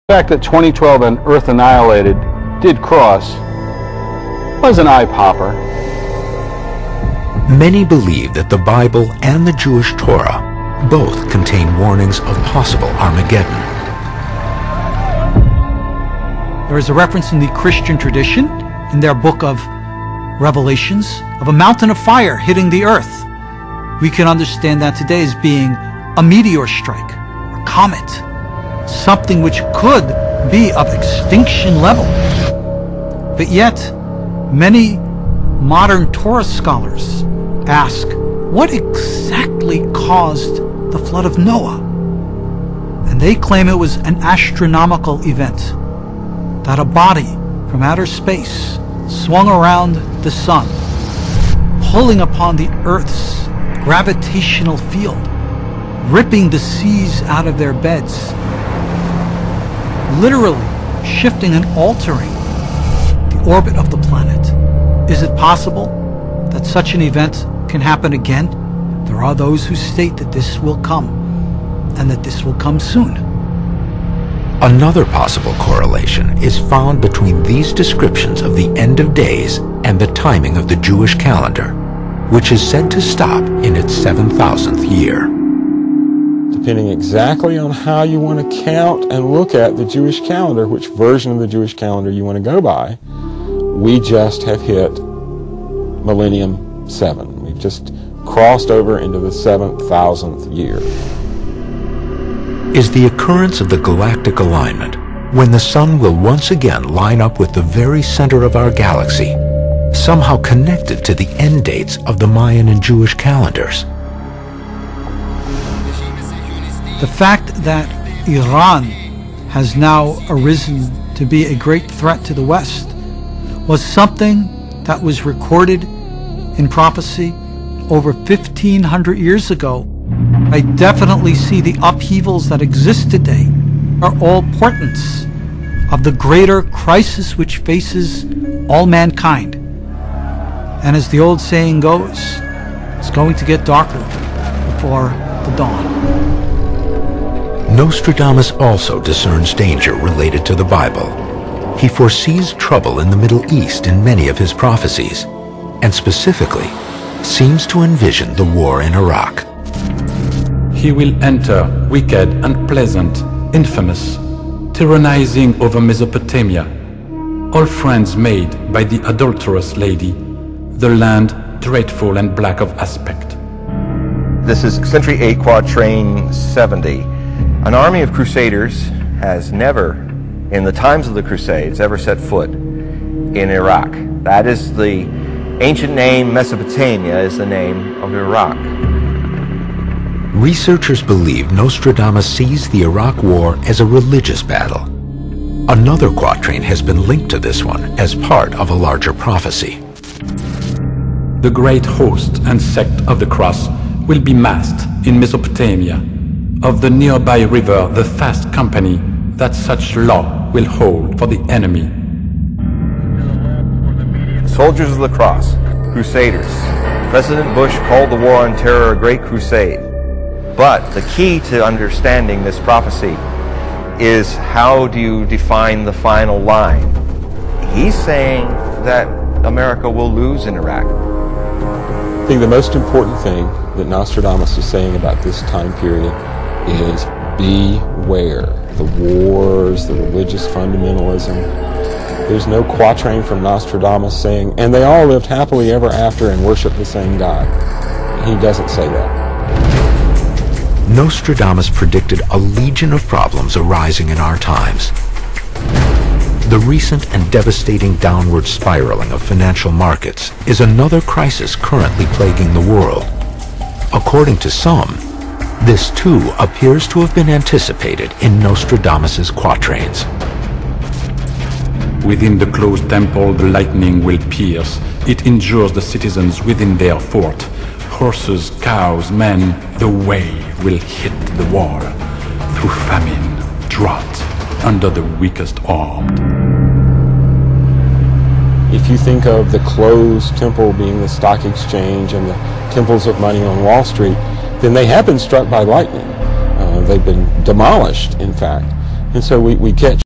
The fact that 2012 and Earth Annihilated did cross was an eye-popper. Many believe that the Bible and the Jewish Torah both contain warnings of possible Armageddon. There is a reference in the Christian tradition, in their book of Revelations, of a mountain of fire hitting the earth. We can understand that today as being a meteor strike, or comet, something which could be of extinction level. But yet, many modern Torah scholars ask, what exactly caused the flood of Noah? And they claim it was an astronomical event, that a body from outer space swung around the sun, pulling upon the earth's gravitational field, ripping the seas out of their beds, literally shifting and altering the orbit of the planet. Is it possible that such an event can happen again? There are those who state that this will come, and that this will come soon. Another possible correlation is found between these descriptions of the end of days and the timing of the Jewish calendar, which is said to stop in its 7,000th year. Depending exactly on how you want to count and look at the Jewish calendar, which version of the Jewish calendar you want to go by, we just have hit Millennium 7. We've just crossed over into the 7,000th year. Is the occurrence of the galactic alignment, when the sun will once again line up with the very center of our galaxy, somehow connected to the end dates of the Mayan and Jewish calendars? The fact that Iran has now arisen to be a great threat to the West was something that was recorded in prophecy over 1,500 years ago. I definitely see the upheavals that exist today are all portents of the greater crisis which faces all mankind. And as the old saying goes, it's going to get darker before the dawn. Nostradamus also discerns danger related to the Bible. He foresees trouble in the Middle East in many of his prophecies, and specifically seems to envision the war in Iraq. He will enter wicked, unpleasant, infamous, tyrannizing over Mesopotamia, all friends made by the adulterous lady, the land dreadful and black of aspect. This is Century 8, Quatrain 70. An army of crusaders has never, in the times of the Crusades, ever set foot in Iraq. That is the ancient name. Mesopotamia is the name of Iraq. Researchers believe Nostradamus sees the Iraq War as a religious battle. Another quatrain has been linked to this one as part of a larger prophecy. The great host and sect of the cross will be massed in Mesopotamia, of the nearby river the fast company that such law will hold for the enemy. Soldiers of the cross, crusaders. President Bush called the war on terror a great crusade. But the key to understanding this prophecy is, how do you define the final line? He's saying that America will lose in Iraq. I think the most important thing that Nostradamus is saying about this time period is beware. The wars, the religious fundamentalism. There's no quatrain from Nostradamus saying, and they all lived happily ever after and worshiped the same God. He doesn't say that. Nostradamus predicted a legion of problems arising in our times. The recent and devastating downward spiraling of financial markets is another crisis currently plaguing the world. According to some, this too appears to have been anticipated in Nostradamus's quatrains. Within the closed temple the lightning will pierce. It injures the citizens within their fort. Horses, cows, men, the wave will hit the wall. Through famine, drought, under the weakest armed. If you think of the closed temple being the stock exchange and the temples of money on Wall Street, then they have been struck by lightning. They've been demolished, in fact. And so we catch